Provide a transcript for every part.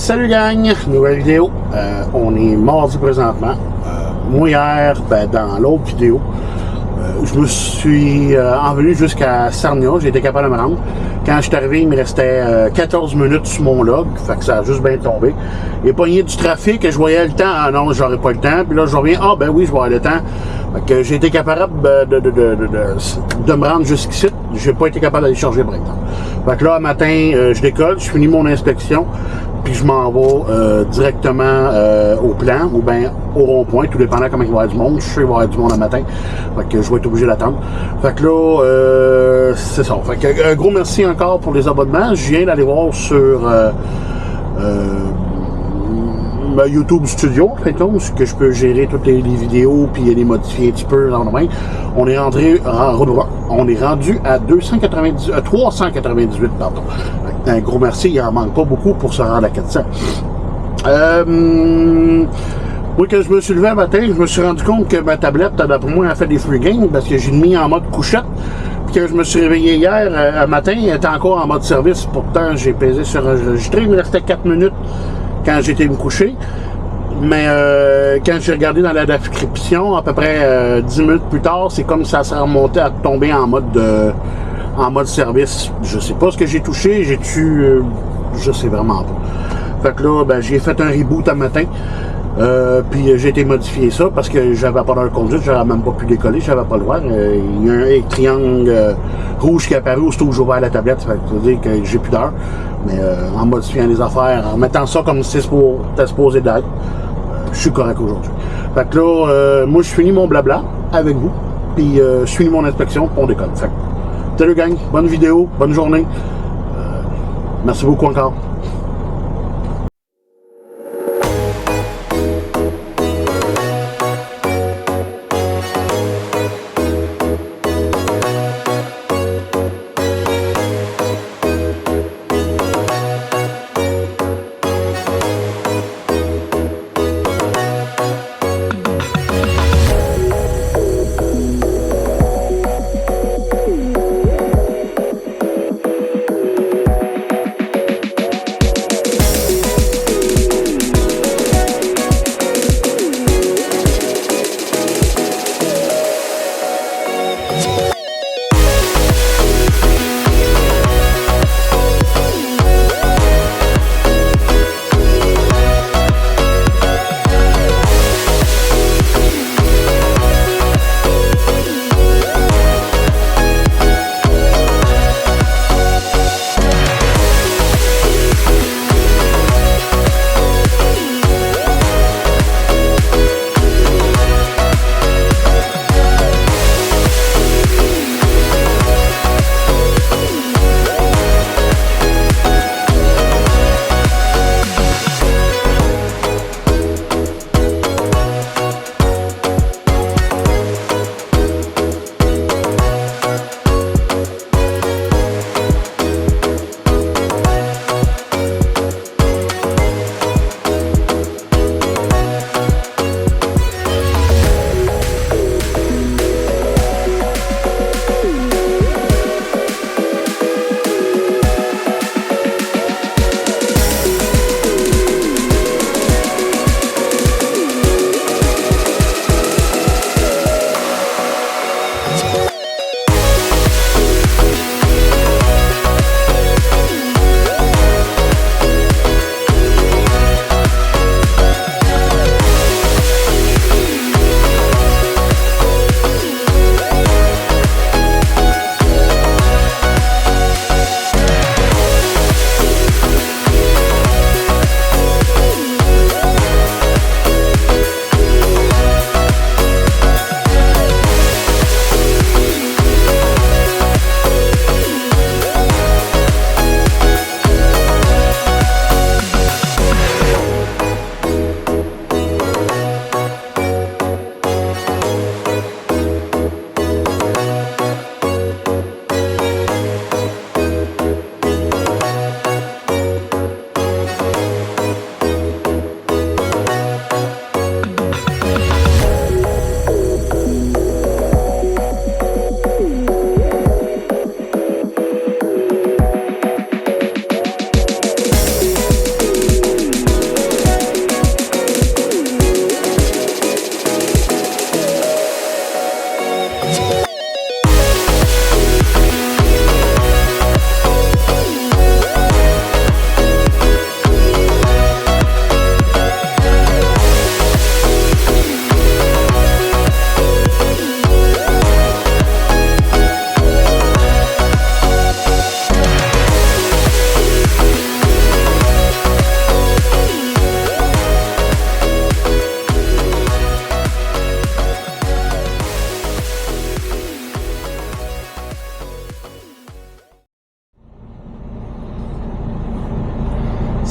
Salut gang, nouvelle vidéo. On est mardi présentement. Moi hier, dans l'autre vidéo, je me suis envenu jusqu'à Sarnia. J'ai été capable de me rendre. Quand je suis arrivé, il me restait 14 minutes sur mon log, fait que ça a juste bien tombé. Il a pogné du trafic et je voyais le temps. Ah non, j'aurais pas le temps. Puis là, je reviens. Ah ben oui, je vais avoir le temps. Fait que j'ai été capable de me rendre jusqu'ici. J'ai pas été capable d'aller charger par exemple. Fait que là, matin, je décolle, je finis mon inspection, puis je m'en vais directement au plan ou bien au rond-point, tout dépendant comment il va y avoir du monde. Je sais qu'il va y avoir du monde le matin. Fait que je vais être obligé d'attendre. Fait que là, c'est ça. Fait que un gros merci encore pour les abonnements. Je viens d'aller voir sur YouTube Studio, que je peux gérer toutes les vidéos puis les modifier un petit peu dans le main. On est rendu à 398, pardon. Un gros merci, il en manque pas beaucoup pour se rendre à 400. Moi, quand je me suis levé un matin, je me suis rendu compte que ma tablette, d'après moi, a fait des free games parce que j'ai mis en mode couchette. Puis quand je me suis réveillé hier, un matin, elle était encore en mode service. Pourtant, j'ai pesé sur enregistrer. Il me restait 4 minutes quand j'étais me coucher. Mais quand j'ai regardé dans la description, à peu près 10 minutes plus tard, c'est comme ça s'est remonté à tomber en mode service. Je sais pas ce que j'ai touché, je sais vraiment pas. Fait que là, j'ai fait un reboot un matin. Puis j'ai été modifié ça parce que j'avais pas d'heure de conduite, j'avais même pas pu décoller, j'avais pas le droit. Il y a un triangle rouge qui est apparu aussitôt que j'ai ouvert la tablette, ça veut dire que j'ai plus d'heure. Mais en modifiant les affaires, en mettant ça comme c'est supposé d'être, je suis correct aujourd'hui. Fait que là, moi je finis mon blabla avec vous, puis je finis mon inspection, puis on décolle. Fait que, salut gang, bonne vidéo, bonne journée. Merci beaucoup encore.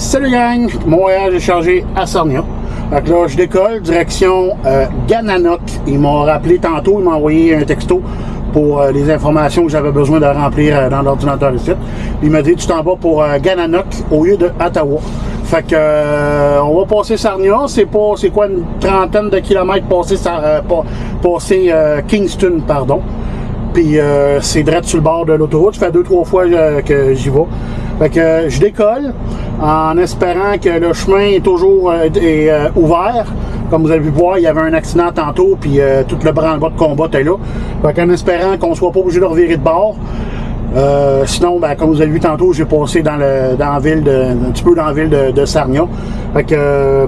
Salut gang! Mon voyage est chargé à Sarnia. Donc là, je décolle, direction Gananoque. Ils m'ont rappelé tantôt, ils m'ont envoyé un texto pour les informations que j'avais besoin de remplir dans l'ordinateur ici. Il m'a dit, tu t'en vas pour Gananoque au lieu de Ottawa. Fait que on va passer Sarnia, c'est quoi une trentaine de kilomètres passer Kingston, pardon. Puis c'est direct sur le bord de l'autoroute. Ça fait 2-3 fois que j'y vais. Fait que je décolle en espérant que le chemin est toujours ouvert. Comme vous avez pu voir, il y avait un accident tantôt, puis tout le branle-bas de combat était là. Fait qu'en espérant qu'on soit pas obligé de revirer de bord. Sinon, ben, comme vous avez vu tantôt, j'ai passé dans la ville un petit peu dans la ville de Sarnia. Fait que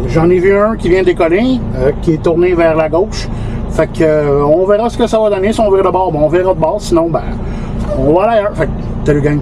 j'en ai vu un qui vient de décoller, qui est tourné vers la gauche. Fait que on verra ce que ça va donner. Si on vire de bord, bon, on verra de bord. Sinon, ben, on va aller ailleurs. Fait que, salut gang.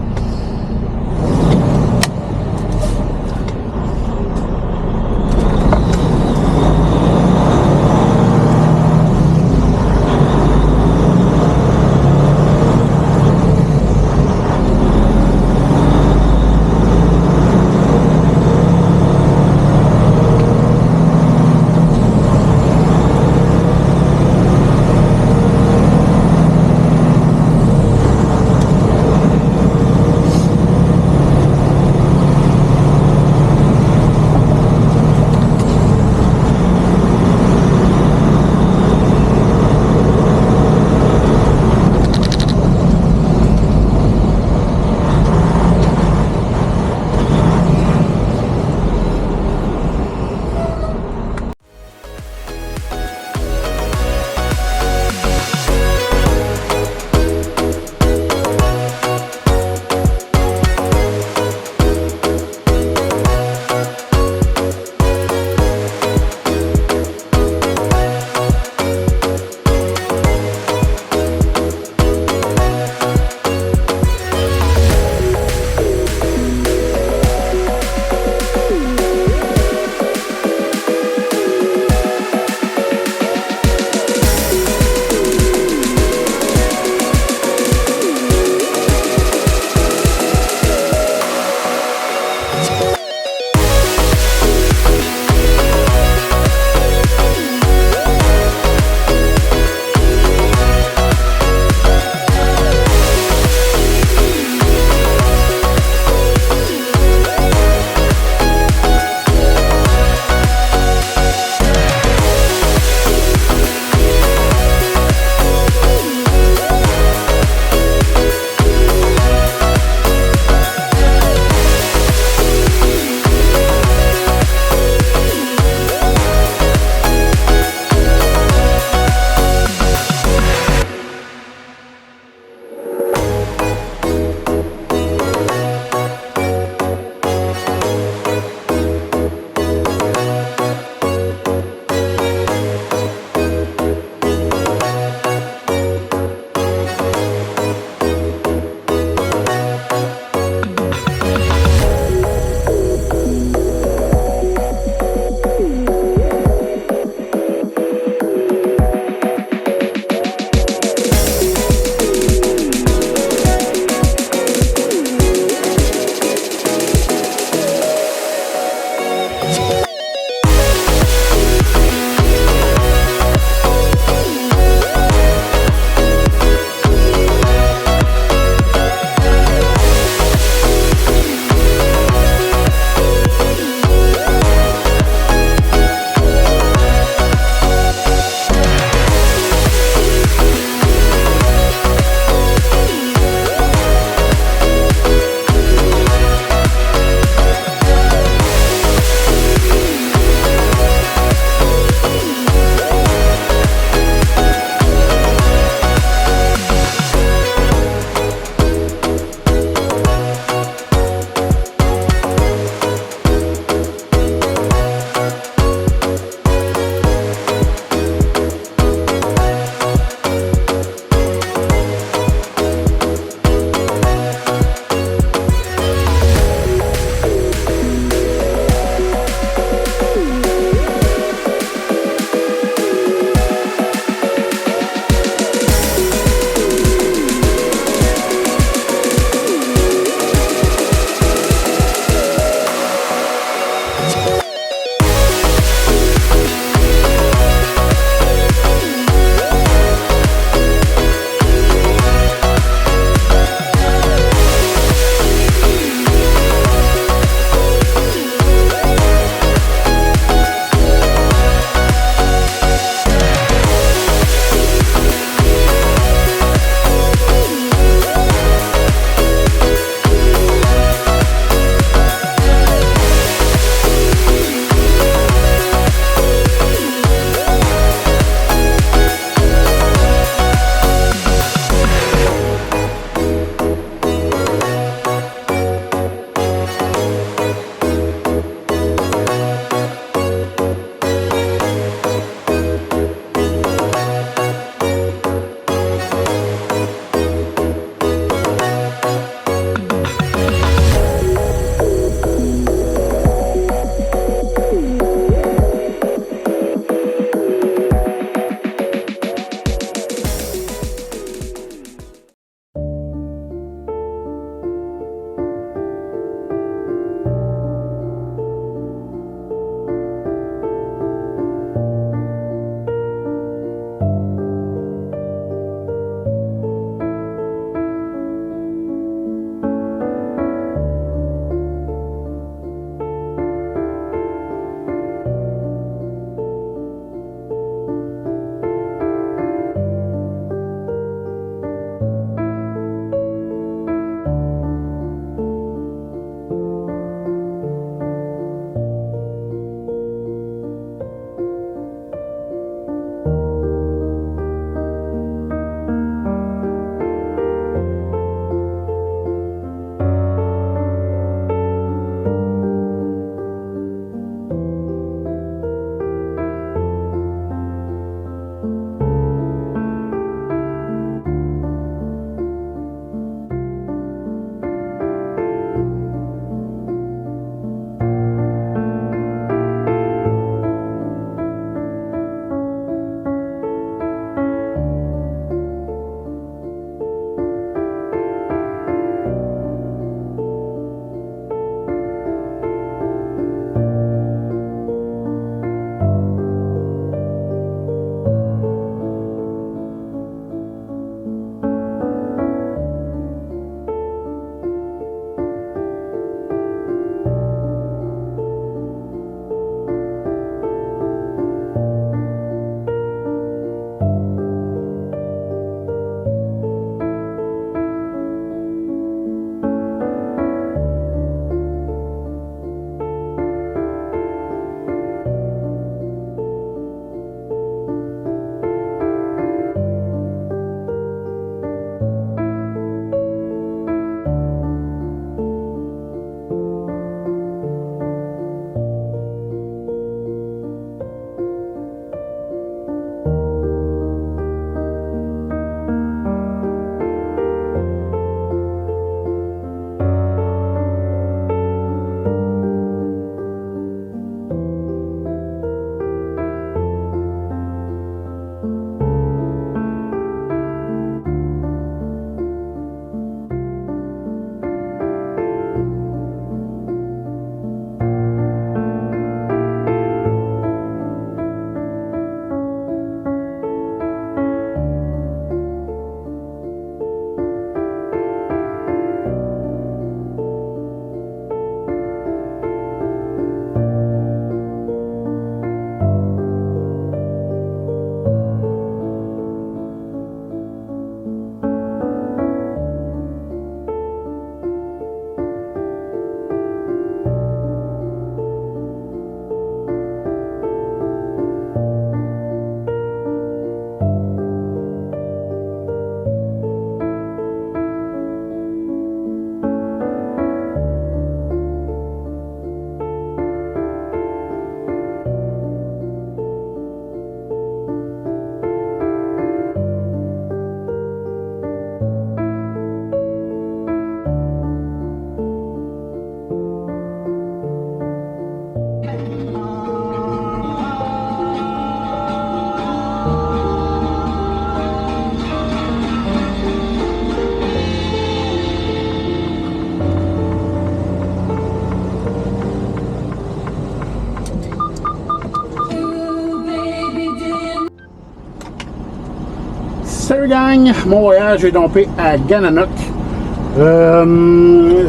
gang, mon voyage est dompé à Gananoque.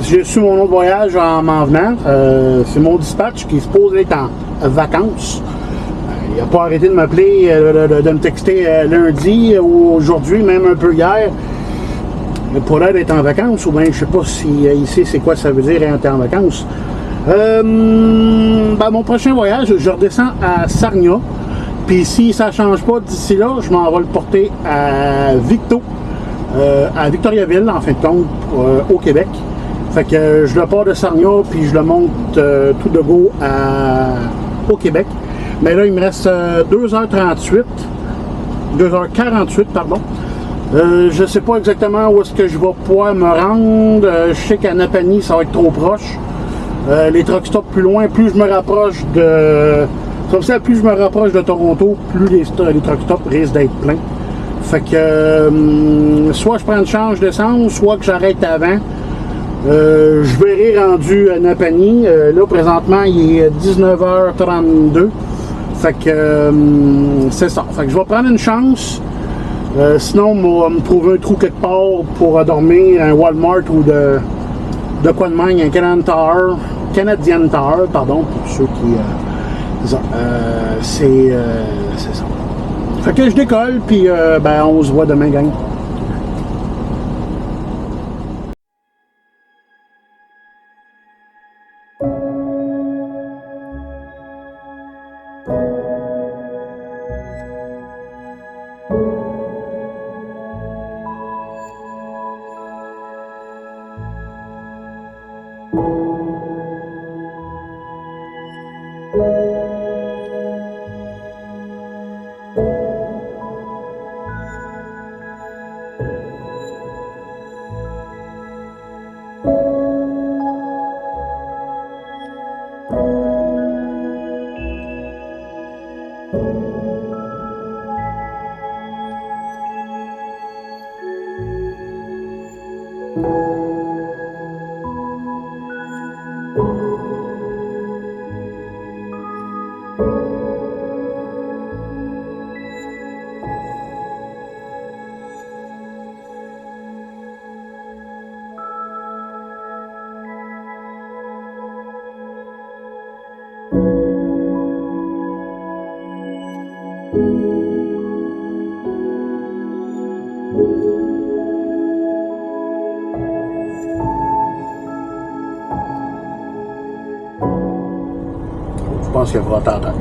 J'ai su mon autre voyage en m'en venant. C'est mon dispatch qui est supposé être en vacances. Il n'a pas arrêté de m'appeler, de me texter lundi ou aujourd'hui, même un peu hier. Pour l'air d'être en vacances, ou bien je sais pas si ici c'est quoi ça veut dire être en vacances. Mon prochain voyage, je redescends à Sarnia. Puis si ça ne change pas d'ici là, je m'en vais le porter à Victo, à Victoriaville en fin de compte, au Québec. Fait que je le pars de Sarnia, puis je le monte tout de go au Québec. Mais là, il me reste 2h48, 2h48, pardon. Je sais pas exactement où est-ce que je vais pouvoir me rendre. Je sais qu'à Napanee, ça va être trop proche. Les truck stops plus loin, plus je me rapproche de... Comme ça, plus je me rapproche de Toronto, plus les truck stops risquent d'être pleins. Fait que soit je prends une change d'essence, soit que j'arrête avant. Je verrai rendu à Napanee. Là, présentement, il est 19h32. Fait que c'est ça. Fait que je vais prendre une chance. Sinon, on va me trouver un trou quelque part pour dormir, un Walmart ou de quoi de même, un Canadian Tower, pardon, pour ceux qui... c'est ça. Fait que je décolle, puis on se voit demain, gang. Je pense qu'il va t'entendre.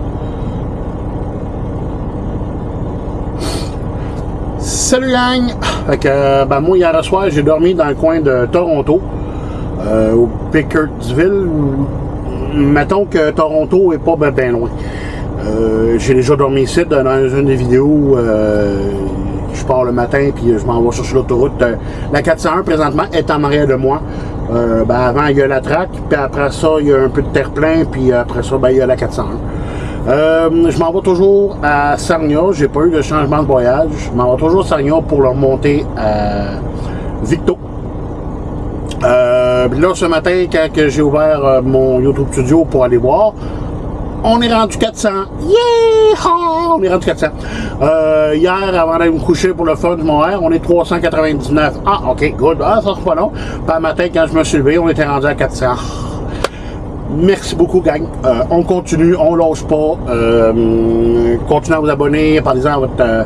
Salut gang! Fait que, moi hier soir j'ai dormi dans le coin de Toronto, au Pickersville. Mettons que Toronto est pas ben loin. J'ai déjà dormi ici dans une des vidéos. Je pars le matin puis je m'en vais chercher l'autoroute. La 401 présentement est en arrière de moi. Avant il y a la track, puis après ça il y a un peu de terre-plein, puis après ça il y a la 401. Je m'en vais toujours à Sarnia, j'ai pas eu de changement de voyage. Je m'en vais toujours à Sarnia pour leur monter à Victo. Là ce matin quand j'ai ouvert mon YouTube Studio pour aller voir, on est rendu 400. Yeah! On est rendu 400. Hier, avant d'aller me coucher pour le fun de mon air, on est 399. Ah, ok, good. Ah, ça c'est pas long. Puis le matin, quand je me suis levé, on était rendu à 400. Merci beaucoup, gang. On continue, on lâche pas. Continuez à vous abonner, parlez-en à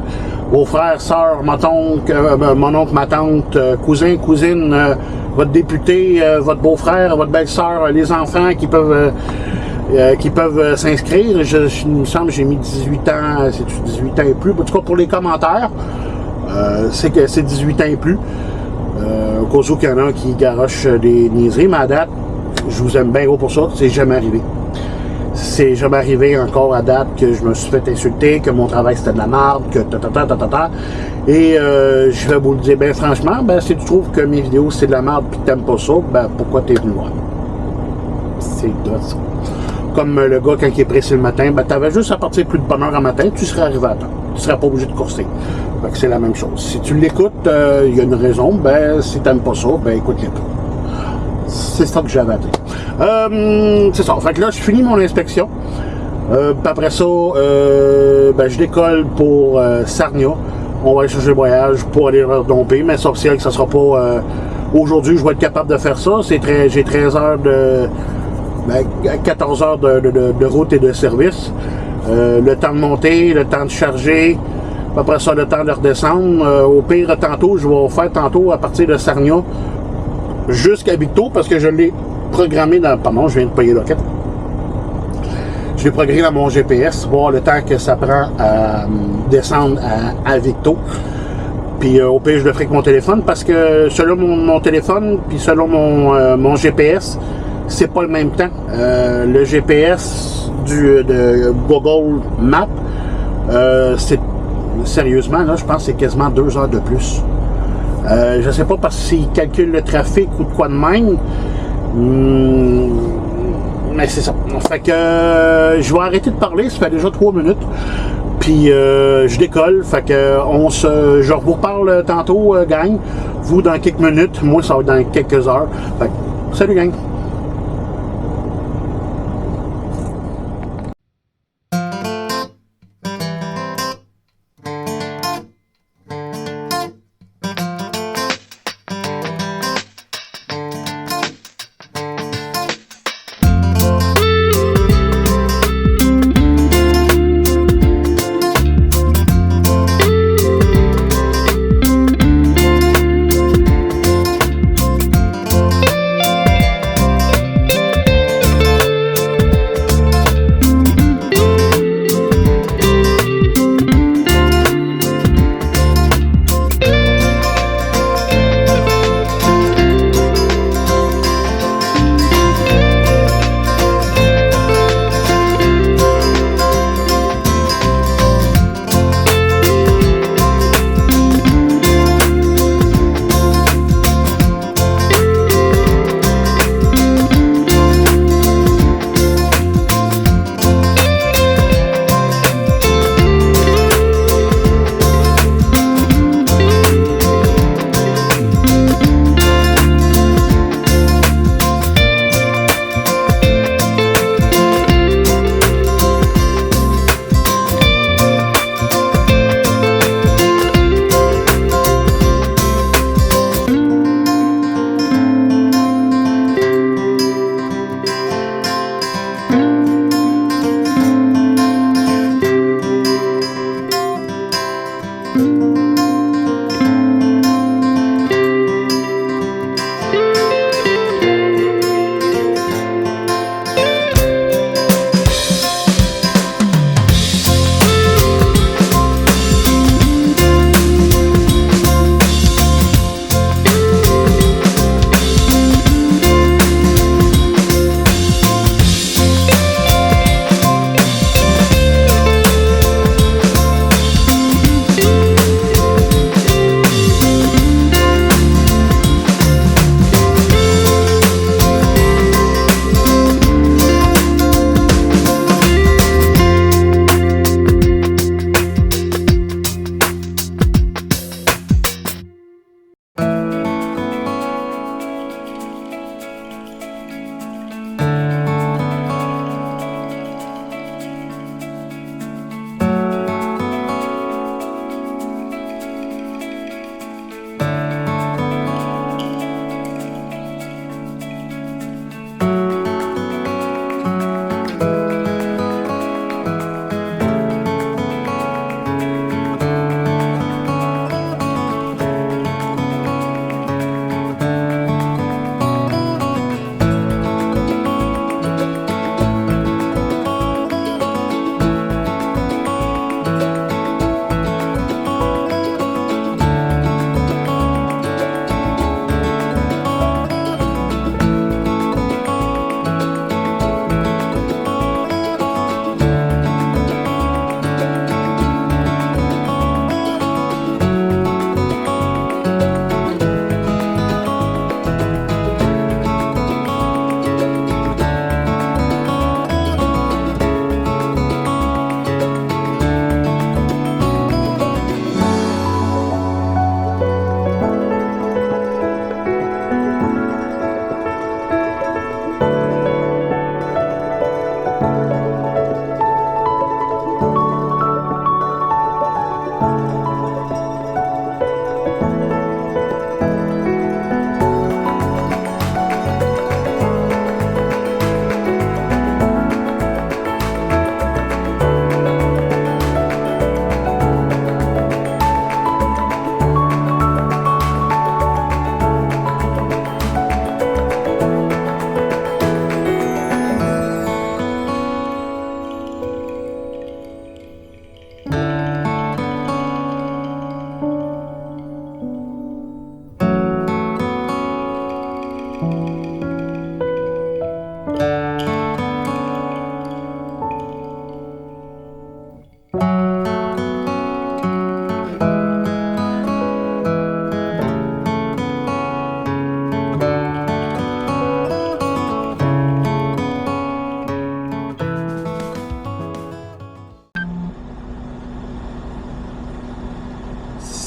vos frères, sœurs, mon oncle, ma tante, cousin, cousine, votre député, votre beau-frère, votre belle-sœur, les enfants qui peuvent s'inscrire. Il me semble que j'ai mis 18 ans, c'est 18 ans et plus. En tout cas, pour les commentaires, c'est que c'est 18 ans et plus. Au cas où qu'il y en a qui garochent des niaiseries, mais à date, je vous aime bien gros pour ça, c'est jamais arrivé. C'est jamais arrivé encore à date que je me suis fait insulter, que mon travail c'était de la merde, que ta. Et je vais vous le dire bien franchement, si tu trouves que mes vidéos c'est de la merde et que t'aimes pas ça, pourquoi t'es venu voir? C'est de ça. Comme le gars quand il est pressé le matin, t'avais juste à partir plus de bonne heure en matin, tu serais arrivé à temps. Tu serais pas obligé de courser. Fait que c'est la même chose. Si tu l'écoutes, il y a une raison, si t'aimes pas ça, écoute-les pas. C'est ça que j'avais à dire. C'est ça. Fait que là, je finis mon inspection. Puis après ça, je décolle pour Sarnia. on va aller chercher le voyage pour aller leur domper, mais c'est officiel que ça sera pas... aujourd'hui, je vais être capable de faire ça. J'ai 13 heures de... 14 heures de route et de service. Le temps de monter, le temps de charger, après ça, le temps de redescendre. Au pire, tantôt, je vais faire tantôt à partir de Sarnia jusqu'à Victo, parce que je l'ai programmé dans... Pardon, je viens de payer l'oquette. Je l'ai programmé dans mon GPS, voir le temps que ça prend à descendre à Victo. Puis au pire, je le ferai avec mon téléphone, parce que selon mon téléphone, puis selon mon GPS, c'est pas le même temps. Le GPS de Google Maps, c'est sérieusement, là, je pense que c'est quasiment 2 heures de plus. Je sais pas parce qu'il calcule le trafic ou de quoi de même. Mais c'est ça. Fait que je vais arrêter de parler, ça fait déjà 3 minutes. Puis je décolle. Fait que je vous reparle tantôt, gang. Vous dans quelques minutes, moi ça va être dans quelques heures. Fait que, salut gang.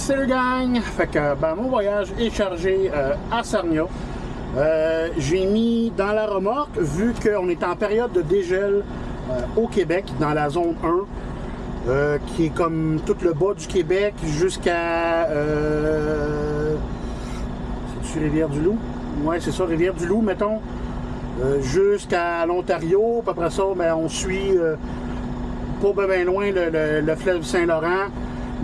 Salut gang! Fait que mon voyage est chargé à Sarnia. J'ai mis dans la remorque, vu qu'on est en période de dégel au Québec, dans la zone 1, qui est comme tout le bas du Québec jusqu'à... c'est-tu Rivière-du-Loup? Ouais, c'est ça, Rivière-du-Loup, mettons. Jusqu'à l'Ontario. Puis après ça, on suit pas bien loin le fleuve Saint-Laurent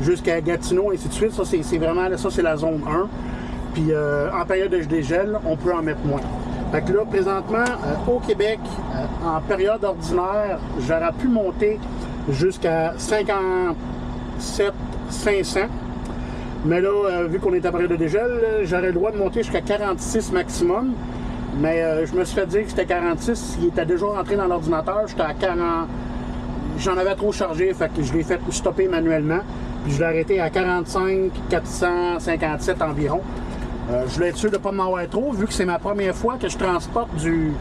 jusqu'à Gatineau, et ainsi de suite. Ça, c'est vraiment, ça, c'est la zone 1. Puis en période de dégel, on peut en mettre moins. Fait que là, présentement, au Québec, en période ordinaire, j'aurais pu monter jusqu'à 57 500. Mais là, vu qu'on est en période de dégel, j'aurais le droit de monter jusqu'à 46 maximum. Mais je me suis fait dire que c'était 46. Il était déjà rentré dans l'ordinateur. J'étais à 40. J'en avais trop chargé, fait que je l'ai fait stopper manuellement. Puis je l'ai arrêté à 45 457 environ. Je voulais être sûr de ne pas m'avoir trop, vu que c'est ma première fois que je transporte du...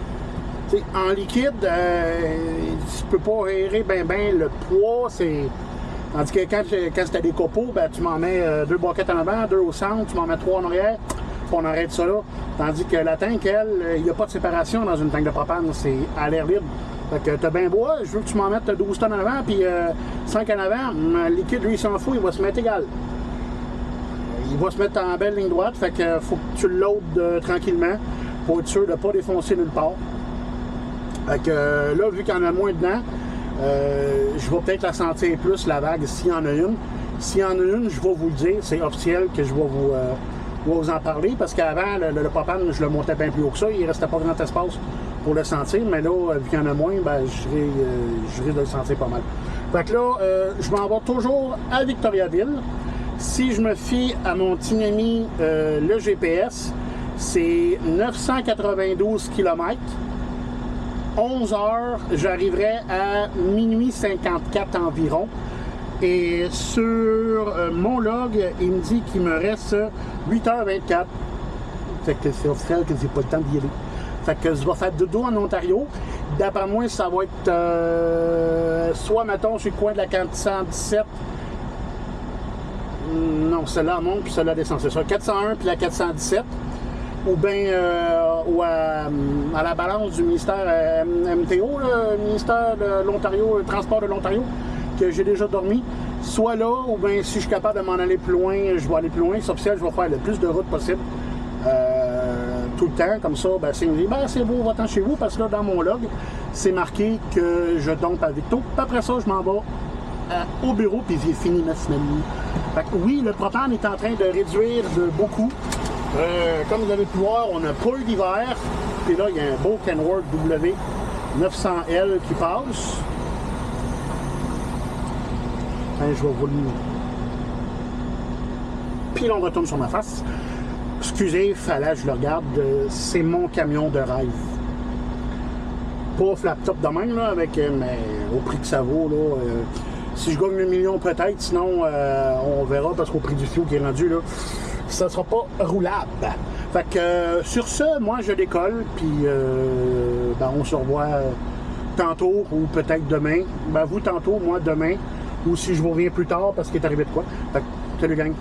T'sais, en liquide, tu peux pas errer ben le poids, c'est... Tandis que quand c'était des copeaux, tu m'en mets 2 boquettes en avant, 2 au centre, tu m'en mets 3 en arrière, puis on arrête ça là. Tandis que la tank, elle, il n'y a pas de séparation dans une tank de propane, c'est à l'air libre. Fait que t'as bien beau, je veux que tu m'en mettes 12 tonnes en avant, puis 5 en avant, le liquide, lui, il s'en fout, il va se mettre égal. Il va se mettre en belle ligne droite, fait que faut que tu le loads tranquillement pour être sûr de ne pas défoncer nulle part. Fait que là, vu qu'il y en a moins dedans, je vais peut-être la sentir plus, la vague, s'il y en a une. S'il y en a une, je vais vous le dire, c'est officiel que je vais vous en parler, parce qu'avant, le propane, je le montais bien plus haut que ça, il ne restait pas grand espace pour le sentir, mais là, vu qu'il y en a moins, je risque de le sentir pas mal. Fait que là, je m'en vais toujours à Victoriaville. Si je me fie à mon petit ami, le GPS, c'est 992 km. 11 heures, j'arriverai à minuit 54 environ. Et sur mon log, il me dit qu'il me reste 8h24. Fait que c'est officiel que j'ai pas le temps d'y aller. Fait que je vais faire dodo en Ontario. D'après moi, ça va être soit, mettons, sur le coin de la 417. Non, celle-là monte, puis celle-là descend. C'est ça, 401 puis la 417. Ou bien à la balance du ministère MTO, le ministère de l'Ontario, le transport de l'Ontario, que j'ai déjà dormi. Soit là, ou bien si je suis capable de m'en aller plus loin, je vais aller plus loin. C'est officiel, je vais faire le plus de routes possible. Tout le temps, comme ça, c'est me dit, c'est beau, va-t'en chez vous, parce que là, dans mon log, c'est marqué que je dompe à Victo. Puis après ça, je m'en vais au bureau, puis j'ai fini ma semaine. Fait que oui, le propane est en train de réduire de beaucoup. Comme vous avez pu voir, on n'a pas eu d'hiver. Puis là, il y a un beau Kenworth W900L qui passe. Je vais vous le... Puis là, on retourne sur ma face. Excusez, fallait que je le regarde. C'est mon camion de rêve. Pas flap-top de même, là, mais au prix que ça vaut, là... si je gagne 1 million peut-être, sinon on verra, parce qu'au prix du fioul qui est rendu, là, ça sera pas roulable. Fait que sur ce, moi je décolle, puis on se revoit tantôt ou peut-être demain. Vous tantôt, moi demain, ou si je vous reviens plus tard parce qu'il est arrivé de quoi. Fait que, salut gang.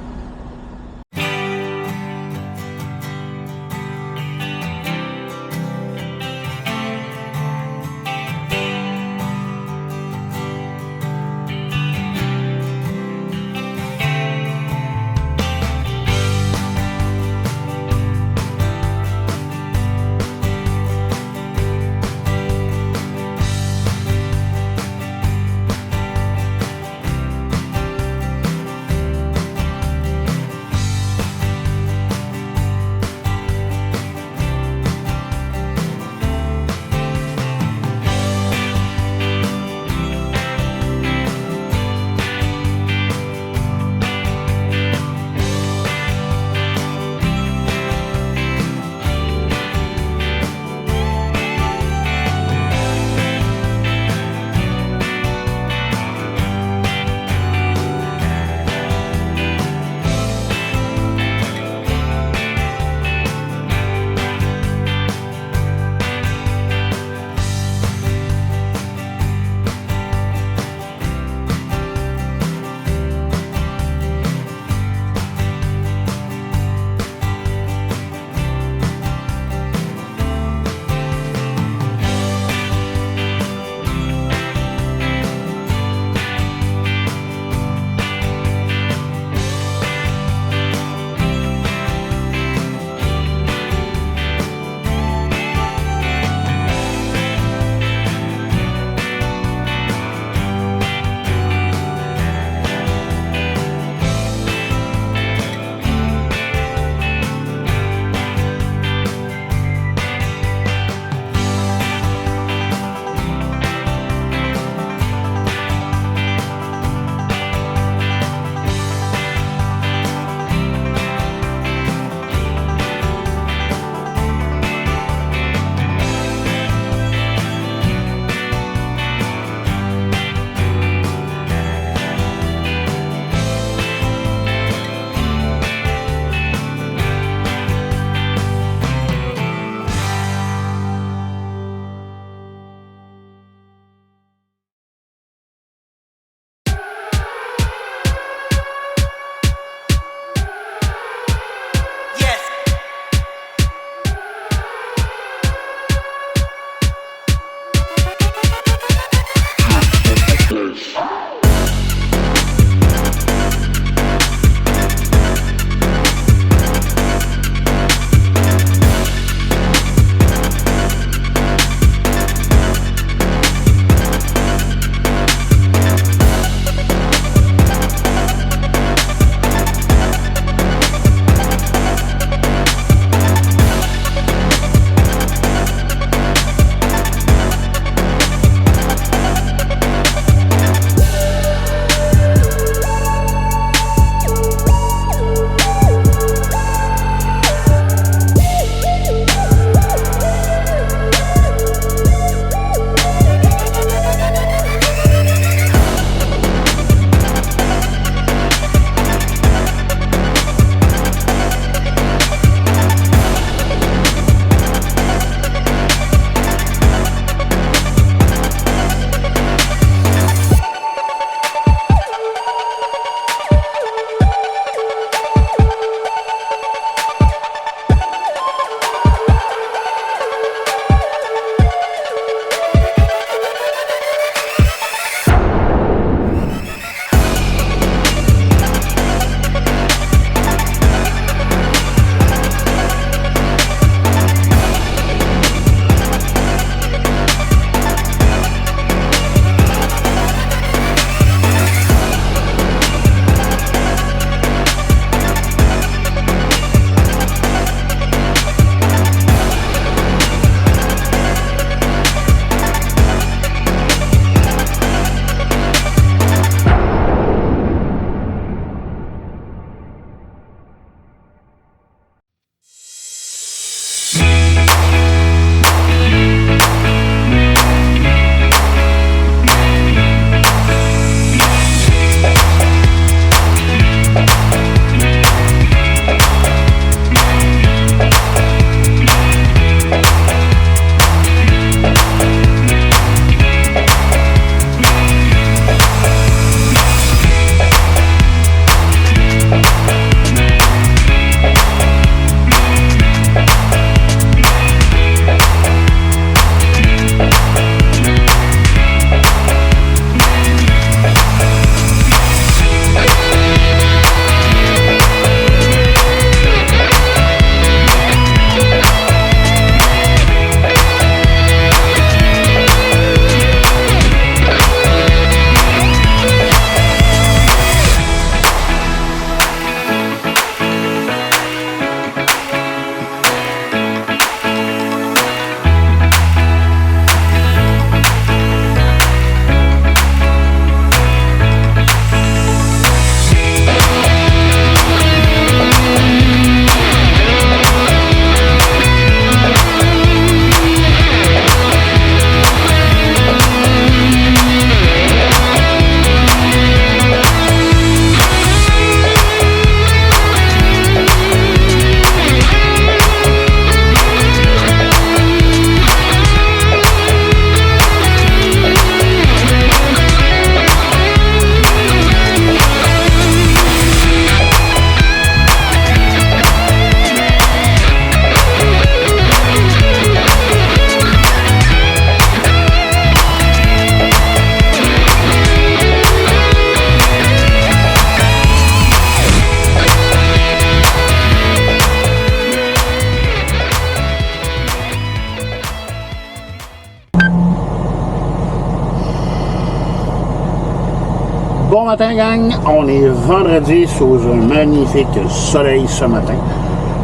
Bon matin, gang. On est vendredi sous un magnifique soleil ce matin.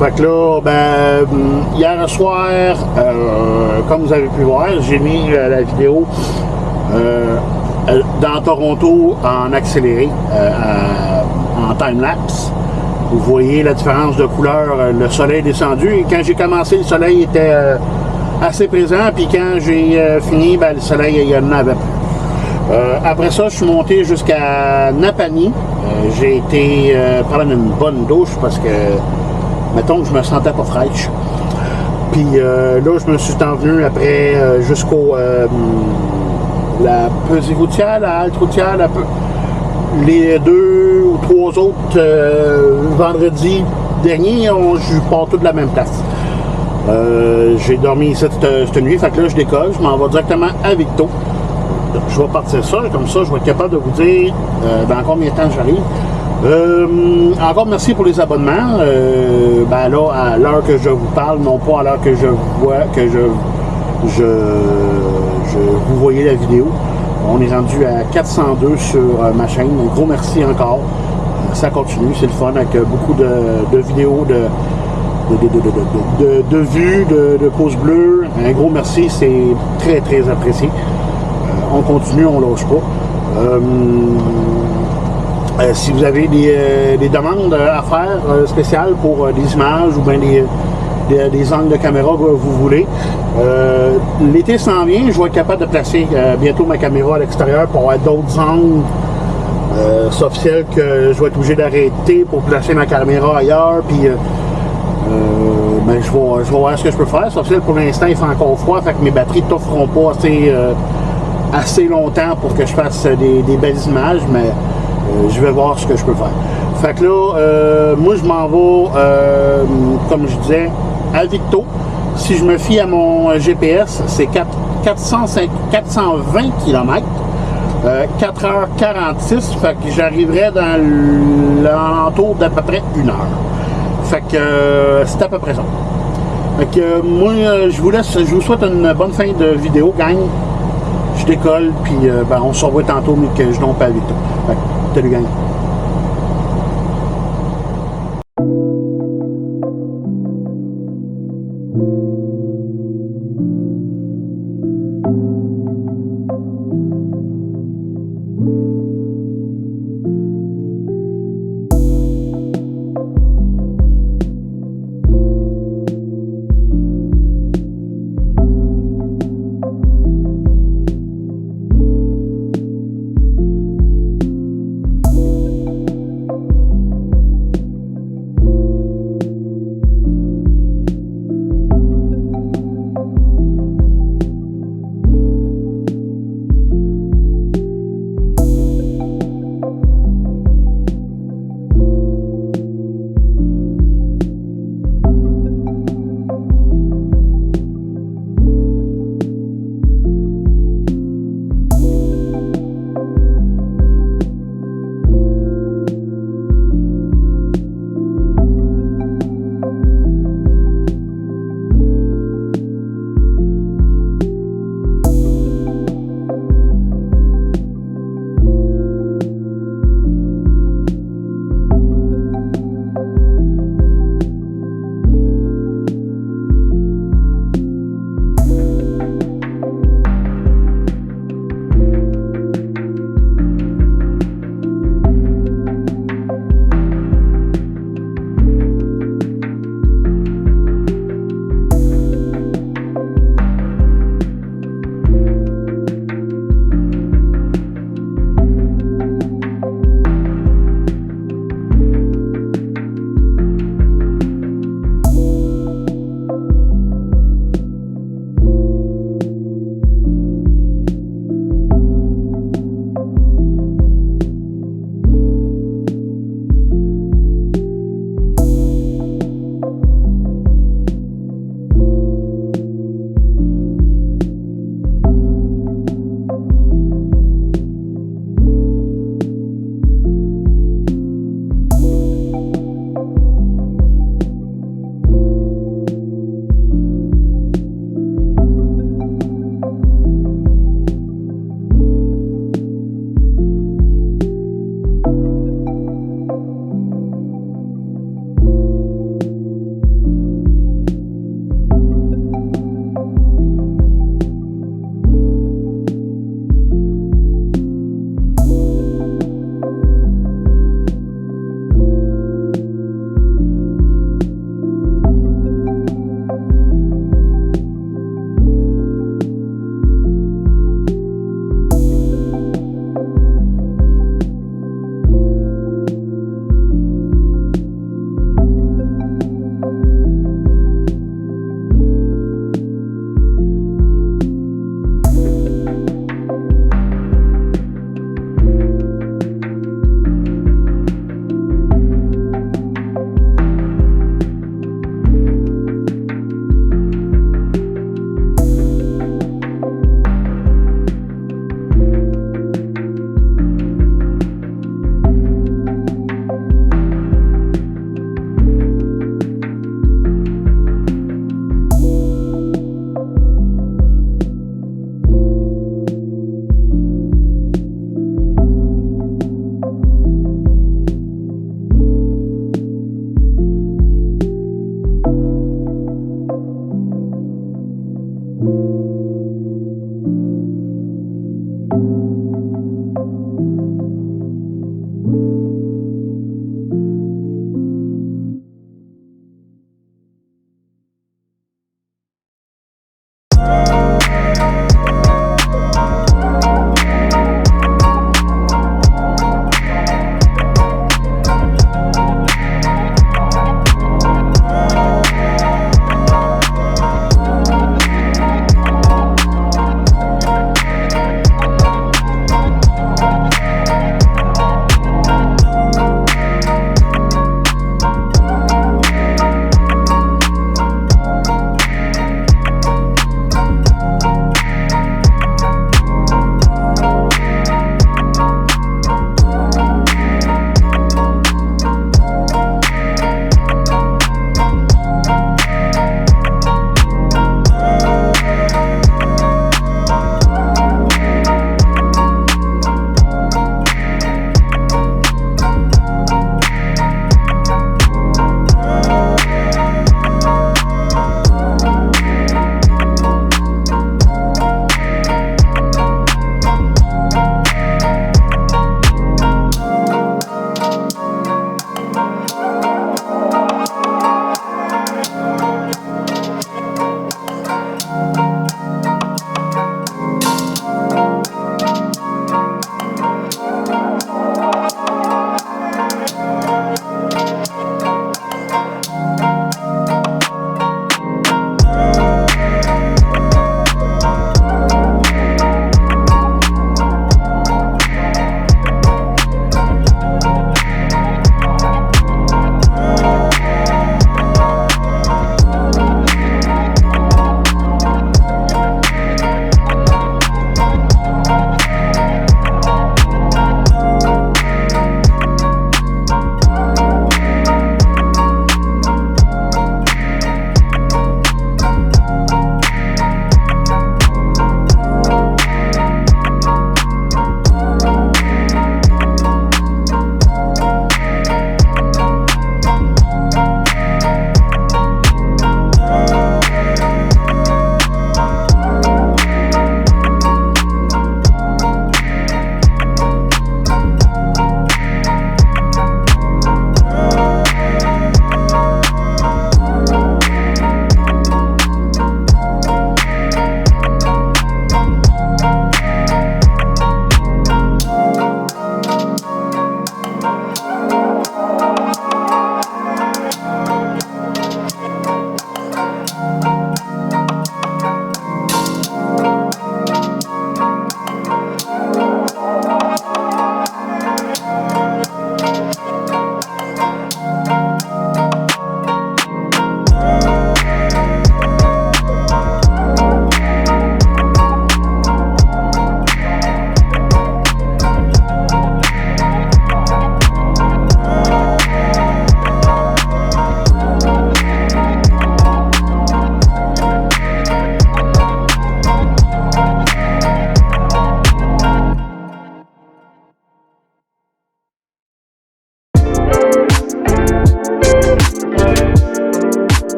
Fait que là, hier soir, comme vous avez pu voir, j'ai mis la vidéo dans Toronto en accéléré, en time-lapse. Vous voyez la différence de couleur, le soleil est descendu. Et quand j'ai commencé, le soleil était assez présent. Puis quand j'ai fini, le soleil, il y en avait plus. Après ça, je suis monté jusqu'à Napanee. J'ai été prendre une bonne douche parce que, mettons que je me sentais pas fraîche. Puis là, je me suis envenu après jusqu'au la pesée routière, la halte routière, les 2 ou 3 autres vendredis derniers, je pars tous de la même place. J'ai dormi cette nuit, fait que là je décolle, je m'en vais directement à Victo. Je vais partir ça, comme ça je vais être capable de vous dire dans combien de temps j'arrive. Encore merci pour les abonnements. Là, à l'heure que je vous parle, non pas à l'heure que je vois, que vous voyez la vidéo. On est rendu à 402 sur ma chaîne. Un gros merci encore. Ça continue, c'est le fun avec beaucoup de vidéos, de vues, de pouces bleus. Un gros merci, c'est très très apprécié. On continue, on lâche pas. Si vous avez des demandes à faire spéciales pour des images ou bien des angles de caméra que vous voulez, l'été s'en vient, je vais être capable de placer bientôt ma caméra à l'extérieur pour avoir d'autres angles. C'est officiel que je vais être obligé d'arrêter pour placer ma caméra ailleurs, puis je vais voir ce que je peux faire. C'est officiel, pour l'instant il fait encore froid, fait que mes batteries ne t'offront pas assez longtemps pour que je fasse des belles images, mais je vais voir ce que je peux faire. Fait que là, moi je m'en vais, comme je disais, à Victo. Si je me fie à mon GPS, c'est 420 km, 4h46, fait que j'arriverai dans l'entour d'à peu près 1 heure. Fait que c'est à peu près ça. Fait que moi, je vous souhaite une bonne fin de vidéo, gang. Je décolle, puis on se revoit tantôt, mais que je dompe à Victo. Fait que, salut, gang.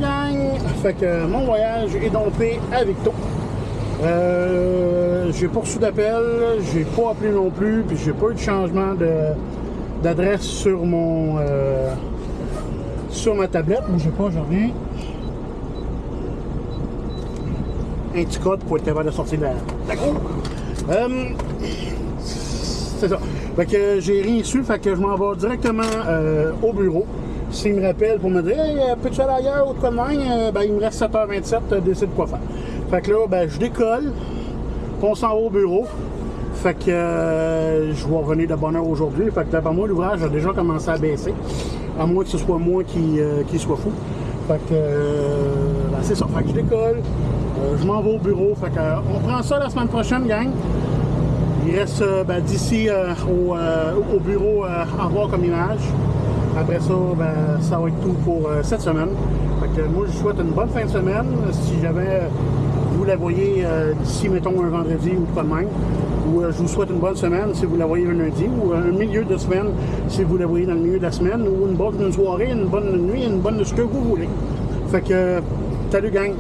gang! Fait que mon voyage est dompé à Victo. J'ai pas reçu d'appel, j'ai pas appelé non plus, puis j'ai pas eu de changement d'adresse sur mon sur ma tablette. Bougez pas, je reviens. Un petit code pour être capable de sortir de la cour. C'est ça. Fait que j'ai rien su, fait que je m'en vais directement au bureau. S'il me rappelle pour me dire hey, peux-tu aller ailleurs ou de quoi de même, ben, il me reste 7h27, décide quoi faire. Fait que là, ben, je décolle, on s'en va au bureau. Fait que je vais revenir de bonne heure aujourd'hui. Fait que d'après moi, l'ouvrage a déjà commencé à baisser. À moins que ce soit moi qui soit fou. Fait que ben, c'est ça. Fait que je décolle, je m'en vais au bureau. Fait que on prend ça la semaine prochaine, gang. Il reste ben, d'ici au bureau en voir comme image. Après ça, ben, ça va être tout pour cette semaine. Fait que moi, je vous souhaite une bonne fin de semaine. Si jamais vous la voyez d'ici, mettons, un vendredi ou pas de même. Ou je vous souhaite une bonne semaine si vous la voyez un lundi. Ou un milieu de semaine si vous la voyez dans le milieu de la semaine. Ou une bonne soirée, une bonne nuit, une bonne ce que vous voulez. Fait que, salut gang!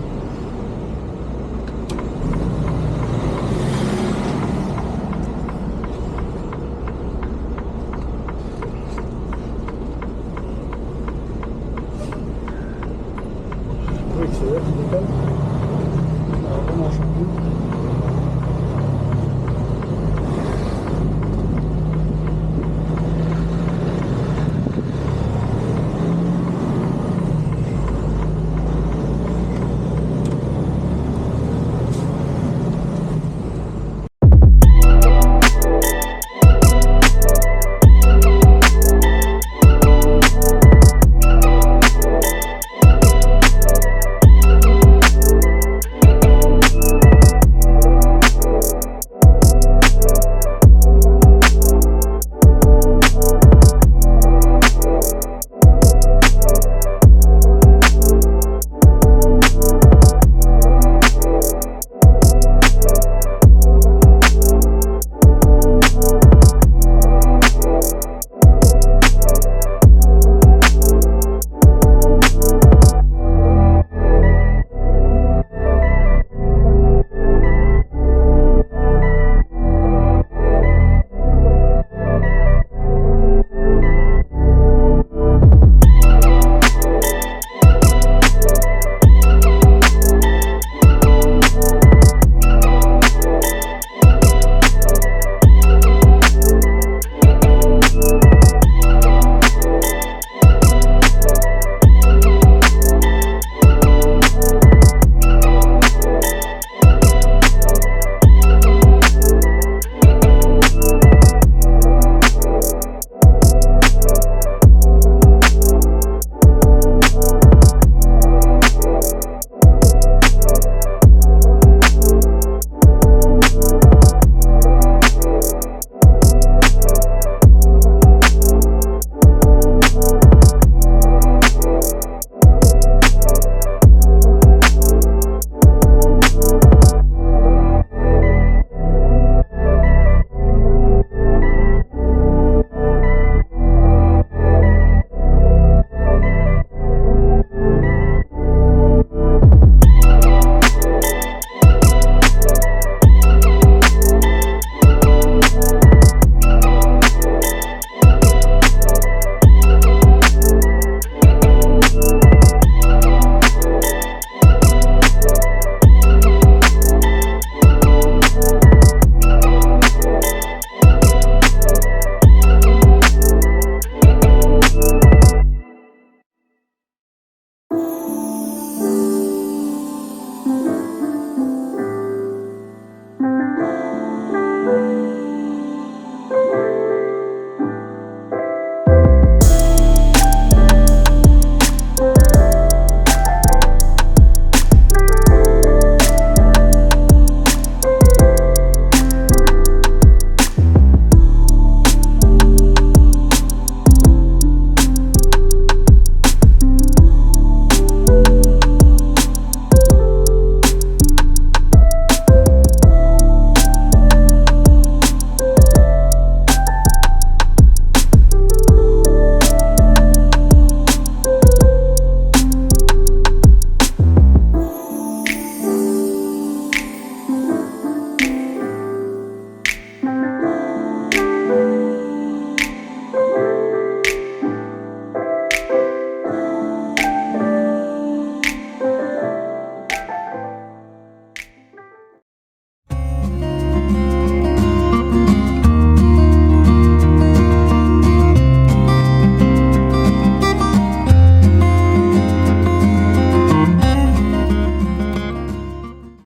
Oui, c'est vrai, tu décolles. Alors, mon champion.